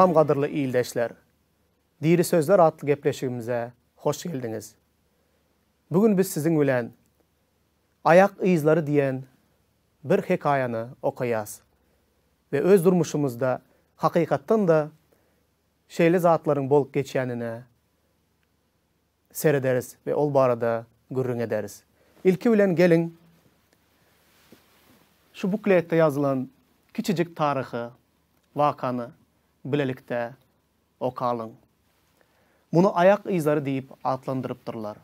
Salam qadırlı iyildeşler. Diri Sözler adlı gepleşigimize hoş geldiniz. Bugün biz sizin bilen ayak izleri diyen bir hikayeni okuyas. Ve öz durmuşumuzda hakikattan da şeyli zatların bolup geçenine seyrederiz ve ol barada gürrün ederiz. İlki bilen gelin şu buklette yazılan küçücük tarihi, vakanı bilelikte okalın. Bunu ayak izleri deyip adlandırıptırlar.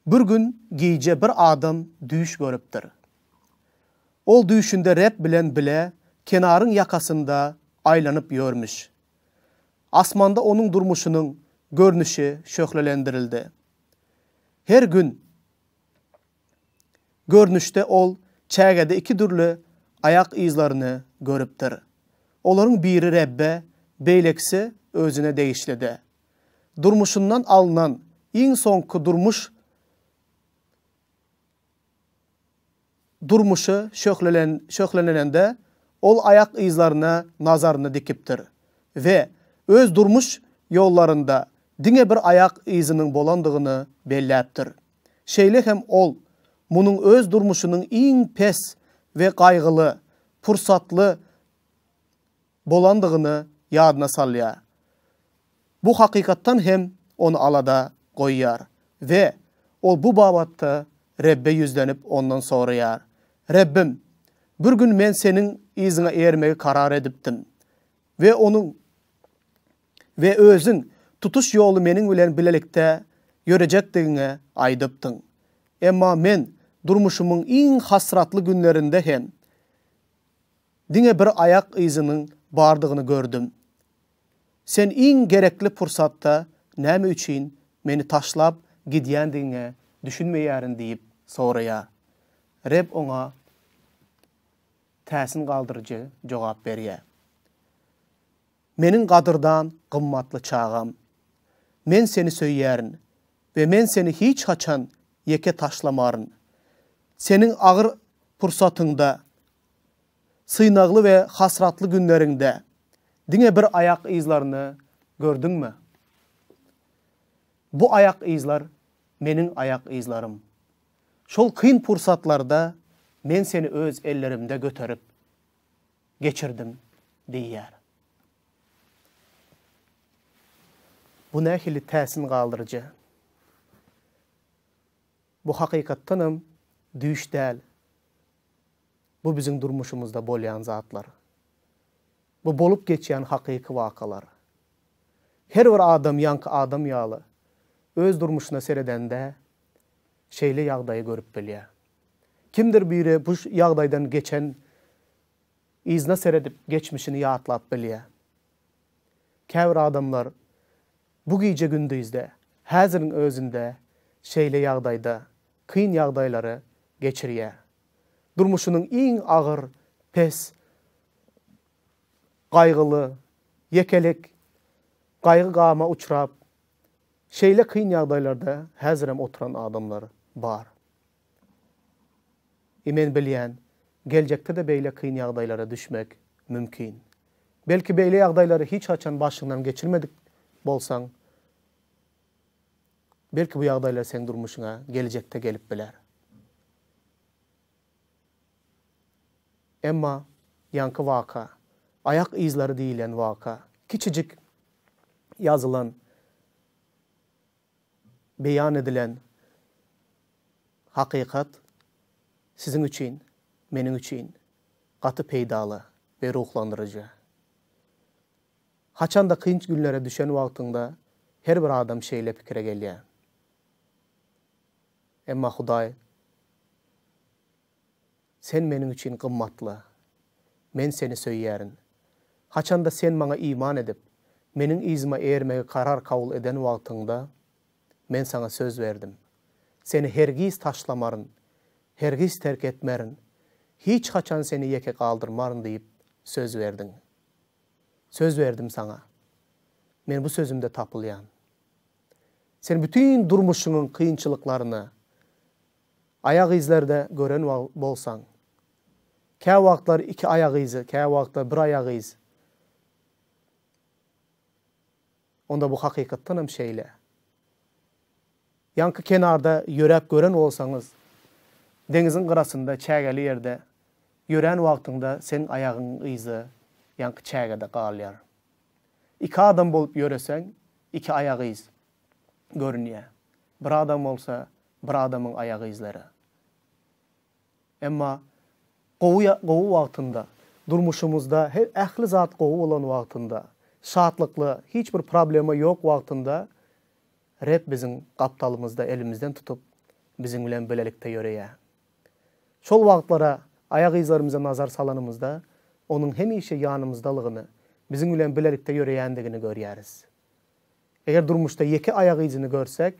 Bir gün giyce bir adam düş görüptür. Ol düşünde rep bilen bile kenarın yakasında aylanıp görmüş. Asmanda onun durmuşunun görünüşü şöhlelendirildi. Her gün görünüşte ol çägede iki türlü ayak izlerini görüptür. Onların biri Rebbe, beyleksi özüne değişledi. Durmuşundan alınan in sonku durmuşu şöhlenenende ol ayak izlerine nazarını dikiptir. Ve öz durmuş yollarında dine bir ayak izinin bolandığını belleptir. Şeyle hem ol, bunun öz durmuşunun in pes ve kaygılı, pursatlı bolandığını yadına salya. Bu hakikattan hem onu alada koyar ve ol bu babatta Rebbe yüzlenip ondan soruyar. Rebbim, bir gün men senin izine ermeyi karar ediptim. Ve özün tutuş yolu menin bilen bilelikte görecektiğine aydıptın. Emma men durmuşumun in hasratlı günlerinde hem dine bir ayak izinin bardığını gördüm. Sen in gerekli fırsatta näme üçün meni taşlap gidýändiňe düşünmeýärin diýip soraya. Reb ona täsin galdyrjy jogap berýär. Menin gadyrdan gymmatly çağam. Men seni söýýärin ve men seni hiç haçan yeke taşlamarın. Senin ağır pursatında, sıynaglı ve hasratlı günlerinde dine bir ayak izlerini gördün mü? Bu ayak izler menin ayak izlerim. Şol kıyın pursatlarda men seni öz ellerimde götürüp geçirdim diýär. Bu nähili täsin galdyrjy. Bu hakikattanım düş däl. Bu bizim durmuşumuzda bolýan zatlar. Bu bolup geçýän hakiki wakalar. Her bir adam yankı adam ýaly öz durmuşuna seredende şeyli ýagdaýy görüp bilýär. Kimdir biri bu ýagdaýdan geçen izne seredip geçmişini ýatlap bilýär. Käbir adamlar bu gece gündüzde, häziriň özünde şeyli ýagdaýda, kıyın ýagdaýlary geçirýär. Durmuşunun iň ağır, pes, gaýgyly, yekelek, gaýgy gama uçrap, şeyle kıyın ýagdaýlarda häzirem oturan adamlar bar. Men bilýän, geljekde de beýle kıyın ýagdaýlara düşmek mümkin. Belki beýle ýagdaýlary hiç haçan başyňdan geçirmedik bolsaň, belki bu ýagdaýlar sen durmuşuna geljekde gelip biler. Emma yankı vaka, ayak izleri diýilen vaka, kiçicik yazılan, beyan edilen hakikat sizin üçün, menin üçün gaty peýdaly ve ruhlandırıcı. Haçan da kıyınç günlere düşen wagtynda her bir adam şeyle pikire gelýär. Emma Hudaý, sen menin üçün gymmatly. Men seni söýýärin. Haçan da sen maňa iman edip, menin izime ermege karar kabul eden wagtynda men sana söz verdim. Seni hergiz taşlamarın, hergiz terk etmerin, hiç haçan seni yeke kaldırmarın deyip söz verdin. Söz verdim sana. Men bu sözümde tapılyan. Sen bütün durmuşunun kıyınçılıklarını ayak izlerde gören bolsan, kä wagtlar iki ayak izi, kä wagtlar bir ayak iz onda bu hakikattan hem şeyle. Yankı kenarda yörep gören olsanız, denizin qırasında, çägeli yerde, yören wagtynda sen ayağın izi yankı çägede galyar. İki adam bolup yöresen, iki ayağı iz görünýär. Bir adam olsa, bir adamın ayağı izleri. Emma gowu wagtynda, durmuşumuzda, ähli zat gowu olan wagtynda, şatlykly, hiç bir problema yok wagtynda, Rep bizim kaptalımızda elimizden tutup bizim bilen bölelikte yöreýär. Şol wagtlara ayak izlerimize nazar salanımızda onun hemişe yanımızdalygyny, bizim bilen bölelikte yöreýändigini görýäris. Eger durmuşda iki ayak izini görsek,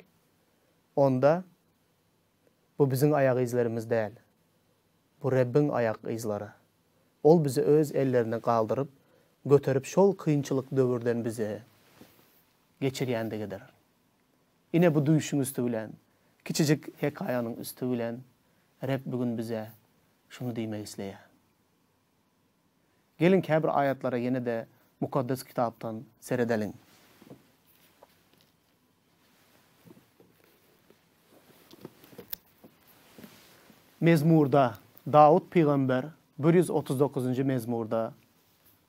onda bu bizim ayak izlerimiz değil. Bu Rabbin ayak izleri. Ol bizi öz ellerine kaldırıp, götürüp şol kıyınçılık döwürden bizi geçirýändigidir. Yine bu duyuşun üstü bilen, kiçicik hekayanın üstü bilen, Rab bugün bize şunu diýmek isleýär. Gelin käbir ayatlara yine de mukaddes kitaptan seredelim. Mezmurda Davud peygamber 139. mezmurda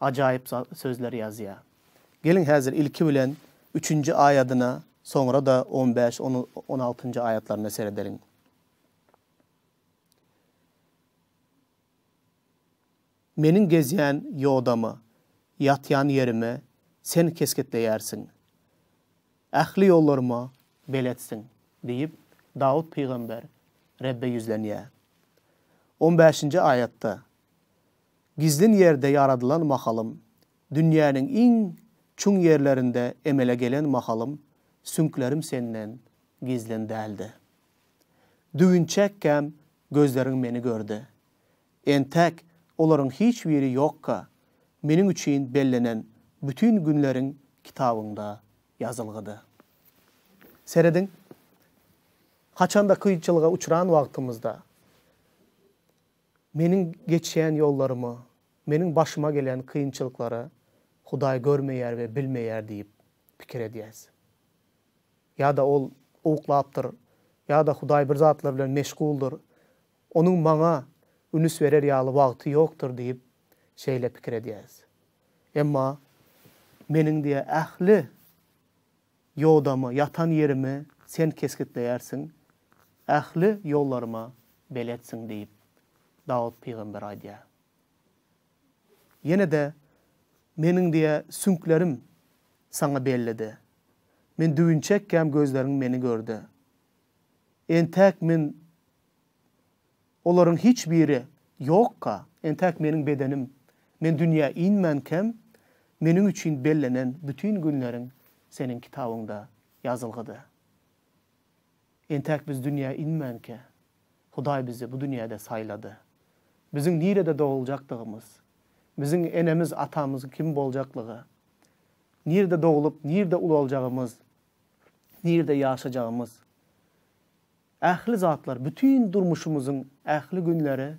acayip sözler yazýar. Gelin häzir ilki bilen 3. ayadyna, sonra da 15 16. ayatlarına seyredelim. Menin gezyen yodamı, yatyan yerime sen kesketleýärsin. Ähli yollarıma beletsin deyip Davud peygamber Rabbe yüzlenýär. 15. ayatda gizlin yerde yaradılan mahalım, dünyanın en çuň yerlerinde emele gelen mahalım, sünklerim senden gizlen däldi. Düğünçekkem gözlerin meni gördü. Entek olaryň hiç biri yokka, menin üçin bellenen bütün günlerin kitabında yazılgydy. Seredin, haçanda kıyıçılığa uçuran wagtymyzda, menin geçýän yollarımı, menin başıma gelen kıyınçılıkları Hudaý görmeýär ve bilmeýär diýip pikir edýäs. Ya da ol uklaptır, ya da Hudaý bir zatlar bilen meşguldur, onun maňa ünüs verer ýaly wagty ýoktur diýip şeýle pikir edýäs. Emma menin diye ähli yodamı, yatan yerimi sen keskitleýärsin, ähli yollarıma beletsin diýip Davud peygamber aýdýar. Yine de menin diye sünklerim sana belledi. Men düğünçekkem gözlerin meni gördü. Entek men olaryň hiç biri yokka, entek menin bedenim. Men dünya inmenkem, menin üçin bellenen bütün günlerin senin kitabında yazılgydy. Entek biz dünya inmenke, Hudaý bizi bu dünyada saylady. Bizim nirede doğulacaktığımız, bizim enemiz, atamız kim boljaklygy, nirede doğulup, nirede ulu olacağımız, nirede yaşayacağımız, ähli zatlar, bütün durmuşumuzun ähli günleri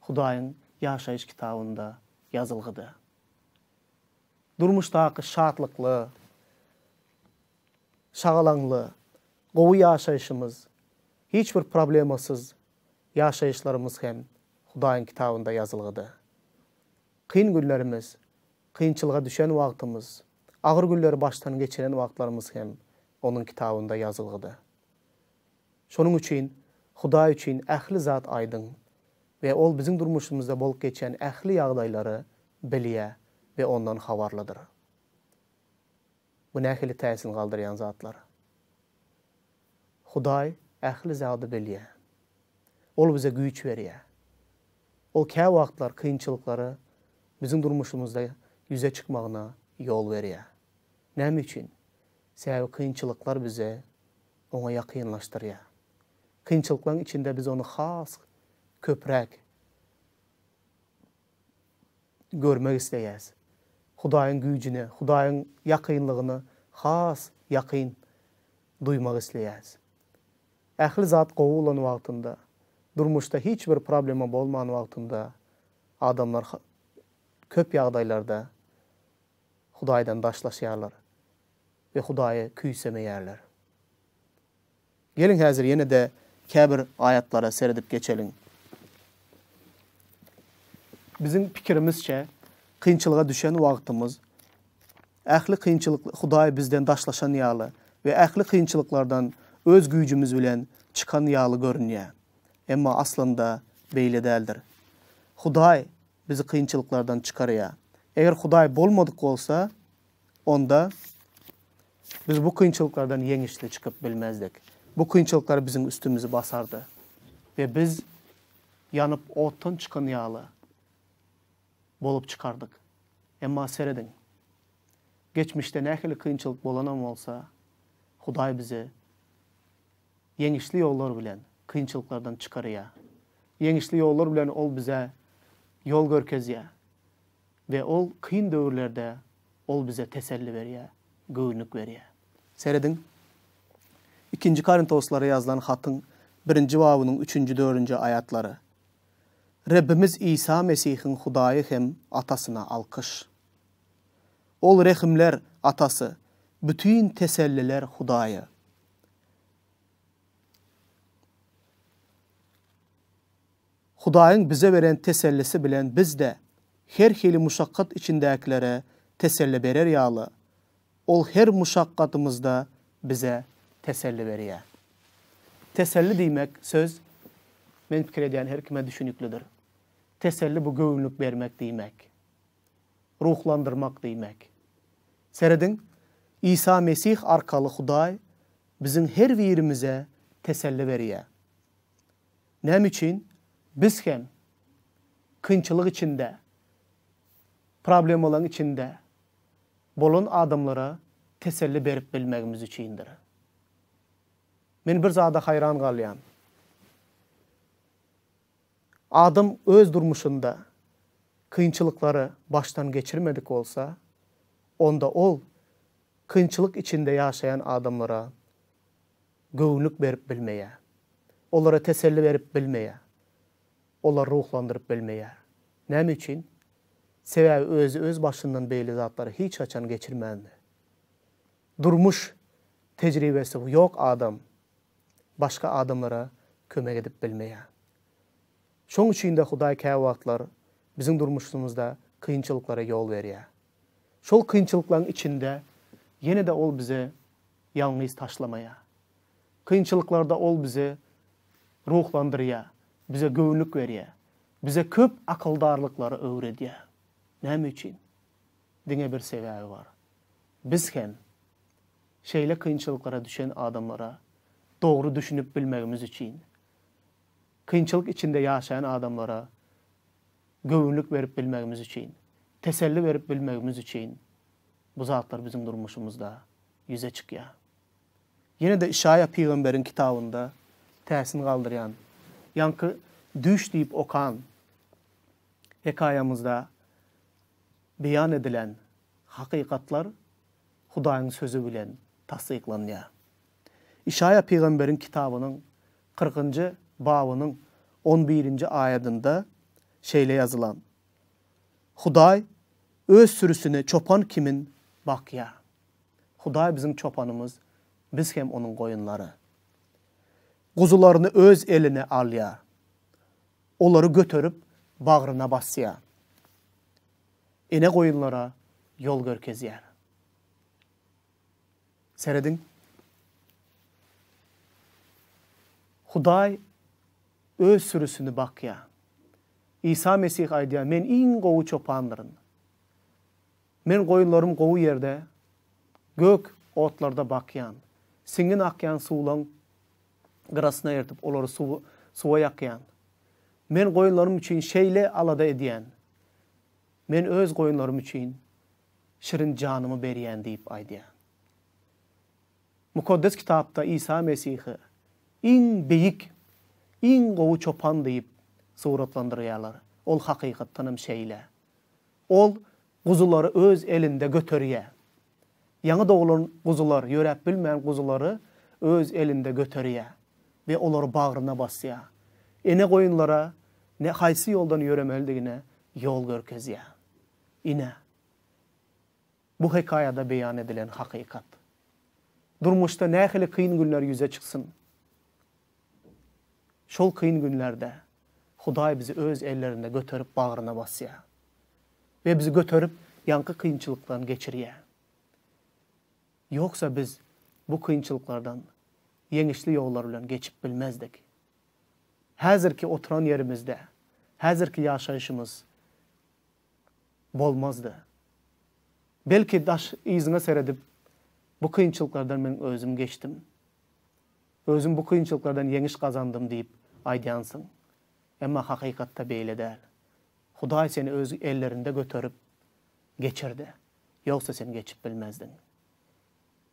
Hudaýyň yaşayış kitabında yazılgydy. Durmuşdaky şatlykly, şagalanly, gowy yaşayışımız, hiç bir problemasız yaşayışlarımız hem Hudaýyň kitabında yazılgydy. Kıyın günlerimiz, kıyınçılığa düşen wagtymyz, ağır günleri baştan geçiren wagtlarymyz hem onun kitabında yazılgydy. Şonuň üçin Hudaý üçin ähli zat aydın ve ol bizim durmuşumuzda bolup geçen ähli ýagdaýlary bilýär ve ondan habarladyr. Bu nähili täsir galdyrýan zatlar. Hudaý ähli zaty bilýär. Ol bize güýç berýär. Ol kä wagtlar kıyınçılıklary bizim durmuşumuzda yüze çıkmagyna yol berýär. Näme üçin? Sebäbi kıyınçılıklar bize ona yakınlaştırıyor. Kıyınçılıkların içinde biz onu has, köprek görmek isteýäs. Hudaýyň güýjini, Hudaýyň yakınlygyny has, yakın duymak isteýäs. Ähli zat gowy bolan wagtynda, durmuşda hiç bir problema bolman wagtynda adamlar köp ýagdaýlarda Hudaýdan daşlaşýarlar. ve Hudaýy küýsemeýärler. Gelin häzir ýene de käbir ayatlara seredip geçelim. Bizim pikirimizçe kıyınçılığa düşen wagtymyz, ähli kıyınçılık Hudaý bizden daşlaşan ýaly we ähli kıyınçılıklardan öz güýjümüz bilen çıkan ýaly görünýär. Emma aslında beýle däldir. Hudaý bizi kıyınçılıklardan çıkarýar. Eger Hudaý bolmadyk bolsa, onda biz bu kıyınçılıklardan yeňişli çıkıp bilmezdik. Bu kıyınçılıklar bizim üstümüzü basardı. Ve biz yanıp otdan çıkan ýaly bolup çıkardık. Emma seredin. Geçmişte nähili kıyınçılık bolanam olsa, Hudaý bizi yeňişli ýollar bilen kıyınçılıklardan çıkarýar. Yeňişli ýollar bilen ol bize yol görkezýär. Ve ol kıyın döwürlerde ol bize teselli berýär, göwnük berýär. Seredin. 2. Korintoslara yazılan hatyň 1-nji babynyň 3-nji 4-nji aýatlary. Rabbimiz İsa Mesihiň Hudaýy hem atasyna alkyş. Ol rehimler atasy, bütün teselliler Hudaýy. Hudaýyň bize beren tesellisi bilen biz de her hili muşakkat içindäkilere teselli berer ýaly. Ol her muşakkatymyzda bize teselli berýär. Teselli diýmek söz, men pikir edýän her kime düşünüklidir. Teselli bu göwnük bermek diýmek. Ruhlandırmak diýmek. Seredin, İsa Mesih arkaly Hudaý bizim her birimize teselli berýär. Näme üçin? Biz hem kynçylyk içinde, problem olan içinde bolan adamlara teselli berip bilmegimiz üçindir. Men bir zada hayran galýan. Adam öz durmuşunda kıyınçılıkları baştan geçirmedik olsa, onda ol kıyınçılık içinde yaşayan adamlara göwnük berip bilmeýär. Olara teselli berip bilmeýär. Olar ruhlandırıp bilmeýär. Näme üçin? Sebäbi öz başından beýle zatlary hiç açan geçirmändi. Durmuş tecrübesi yok adam başka adamlara kömek edip bilmeýär. Şoň üçin de Hudaý käbir wagtlar bizim durmuşymyzda kıyınçılıklara yol berýär. Şol kıyınçılıklaryň içinde ýene de ol bize ýalňyz taşlamaýar. Kıyınçılıklarda ol bize ruhlandyrýar, bize göwnük berýär, bize köp akyldarlyklary öwredýär. Näme üçin? Diňe bir sebäbi bar. Biz hem şeýle kıyınçılıklara düşen adamlara doğru düşünüp bilmegimiz üçin, kıyınçılık içinde yaşayan adamlara göwnük berip bilmegimiz üçin, teselli berip bilmegimiz üçin bu zatlar bizim durmuşumuzda yüze çykýar. Ýene de İşaya peýgamberiň kitabynda täsin galdyrýan, ýanky düş diýip okan hekayamızda beyan edilen hakykatlar Hudaýyň sözü bilen tasdiklanýar. İşaya peýgamberiň kitabynyň 40-njy babynyň 11-nji aýatynda şeýle yazılan: Hudaý öz sürüsüne çopan kimin bakýar. Hudaý bizim çopanymyz, biz hem onun goýunlary. Guzularyny öz eline alýar. Olary götürüp bagryna basýar. Ene goýunlara yol görkezýär. Seredin. Hudaý öz sürüsüni bakýar. İsa Mesih aýdýar, men iň gowy çopandyryn. Men goýunlarym gowy ýerde, gök otlarda bakýan. Siňin akýan suwlaň garasyna ertip olary suwa ýakýan. Men goýunlarym üçin şeýle alada edýän. Men öz goýunlarym üçin şirin janymy berýän diýip aýdýar. Mukaddes kitapda İsa Mesihi iň beýik, iň gowy çopan diýip suratlandyrýarlar. Ol hakykatdanam şeýle. Ol guzulary öz elinde götürýär. Ýaňy doğulan guzular, ýörep bilmeýän guzulary öz elinde götürýär we olary bagryna basýar. Ene goýunlara ne haýsy ýoldan ýöremeligine yol görkezýär. Ine bu hekayada beyan edilen hakykat. durmuşda nähili kıyın günler yüze çıksın. Şol kıyın günlerde Hudaý bizi öz ellerinde götürüp bağrına basýa. Ve bizi götürüp yankı kıyınçılıklardan geçirýä. Yoksa biz bu kıyınçılıklardan yeňişli ýollar bilen geçip bilmezdik. Häzirki oturan yerimizde, häzirki ýaşaýyşymız bolmazdı. Belki daş iziňe seredip bu kıyınçılıklardan men özüm geçtim. Özüm bu kıyınçılıklardan yeňiş kazandım diýip aýdýansyn. Emma hakykatda beýle däl. Hudaý seni öz ellerinde götürüp geçirdi. Yoksa sen geçip bilmezdin.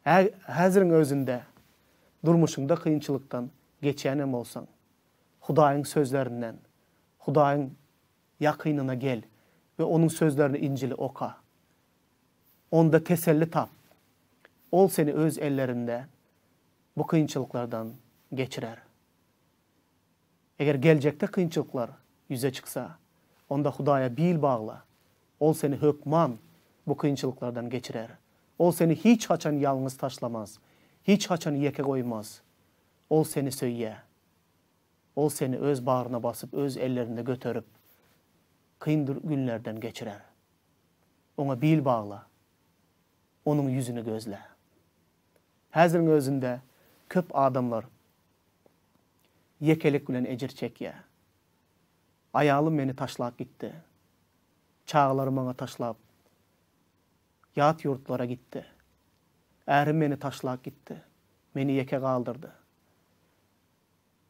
Häziriň özünde durmuşunda kıyınçılıktan geçýänem bolsaň, Hudaýyň sözlerinden, Hudaýyň ýakynyna gel ve onun sözlerini İncil'i oka. Onda teselli tap. Ol seni öz ellerinde bu kıyınçılıklardan geçirer. Eger gelecekte kıyınçılıklar yüze çıksa, onda Hudaýa bil bağla. Ol seni hökman bu kıyınçılıklardan geçirer. Ol seni hiç haçan yalnız taşlamaz. Hiç haçan yeke koymaz. Ol seni söýýä. Ol seni öz bağrına basıp, öz ellerinde götürüp, kıyın günlerden geçirer. Ona bil bağla. Onun yüzünü gözle. Häziriň özünde köp adamlar yekelik bilen ejir çekýä. Ayalım meni taşlap gitti. Çağlarım bana taşlap. Yat yurtlara gitti. Ärim meni taşlap gitti. Meni yeke kaldırdı.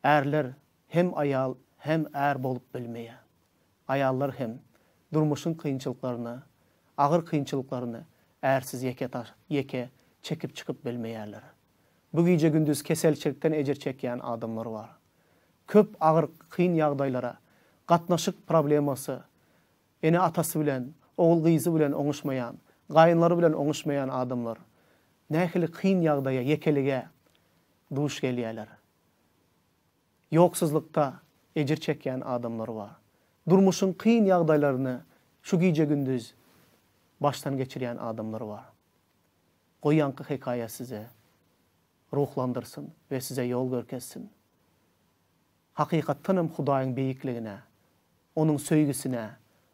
Erler hem ayal hem er bolup bilmeýä. Ayallar hem durmuşun kıyınçılıklarını, ağır kıyınçılıklarını ersiz yeke çekip çıkıp bilmeýärler. Bu gece gündüz keselçilikten ejir çekýän adamlar var. Köp ağır kıyın ýagdaýlara, gatnaşyk probleması, ene atası bilen, oğul gyzy bilen oňuşmaýan, gaýynlary bilen oňuşmaýan adamlar nähili kıyın ýagdaýa, yekelige duş gelýärler. Yoksuzlukta ejir çekýän adamlar var. Durmuşun kıyın ýagdaýlaryny şu gece gündüz baştan geçirýän adamlar var. Goýankı hekaýa size ruhlandırsın ve size yol görkezsin. Hakykatdanam Hudaýyň beýikligine, onun söýgüsine,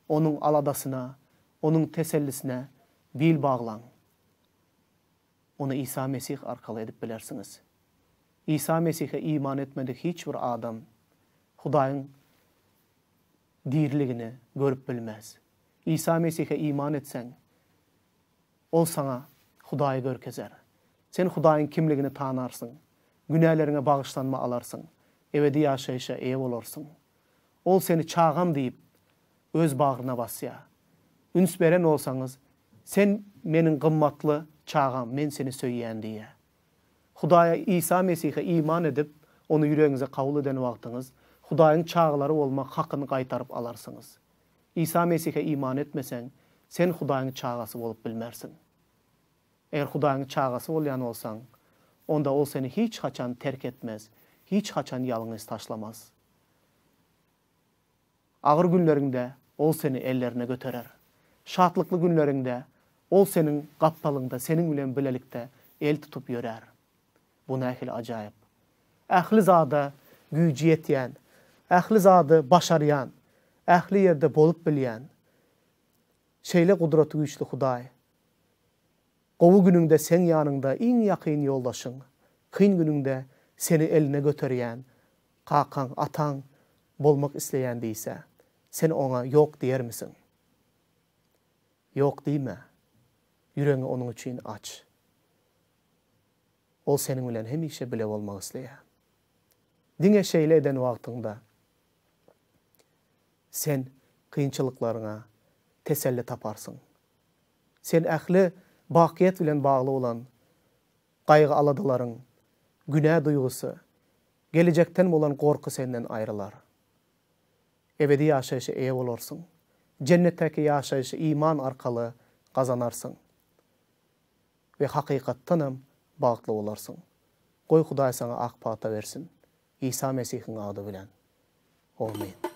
onun aladasyna, onun tesellisine bil baglan. Onu İsa Mesih arkaly edip bilersiňiz. İsa Mesih'e iman etmedik hiç bir adam Hudaýyň dirligini görüp bilmez. İsa Mesih'e iman etsen, ol sana Hudaýy görkezer. Sen Hudaýyň kimligini tanarsın, günälerine bağışlanma alarsın, ebedi ýaşaýyşa eýe bolarsyň. Ol seni çağam diýip öz bagryna basýa. Üns beren olsaňyz, sen meniň gymmatly çağam, men seni söýýän diýe. Hudaýa İsa Mesih'e iman edip, onu yüreğinize kabul eden wagtyňyz, Hudaýyň çağlary bolmak hakyny gaýtaryp alarsyňyz. İsa Mesih'e iman etmesen, sen Hudaýyň çağasy bolup bilmersin. Eger Hudaýyň çağasy bolýan bolsaň, onda ol seni hiç haçan terk etmez, hiç haçan ýalňyz taşlamaz. Ağır günlerinde ol seni ellerine götürer. Şatlykly günlerinde ol senin gapdalyňda, senin bilen bilelikde el tutup ýörer. Bu nähili ajaýyp. Ähli zada güýji ýetýän, ähli zady başarýan, ähli ýerde bolup bilýän, şeýle gudraty güýçli Hudaý. Gowy günüňde sen ýanyňda iň ýakyn ýoldaşyň, kyn günüňde seni eline götürýän, kakan, atan bolmak isleýän diýse, sen ona ýok diýer misin? Ýok diýme. Yüreğini onun için aç. Ol senin bilen hemişe bile bolmak isleýär. Diňe şeýle eden wagtyňda sen kıyınçılıklarına teselli taparsın. Sen ähli bakyat bilen bagly olan gaýgy aladalaryň, günä duýgusy, gelecekten bolan gorky senden aýrylar. Ebedi ýaşaýyşa eýe bolarsyň. Cennetdäki ýaşaýyşy iman arkaly gazanarsın. Ve hakykatdanam bagly bolarsyň. Goý Hudaý sana ak pata bersin. İsa Mesih'in adı bilen. Amin.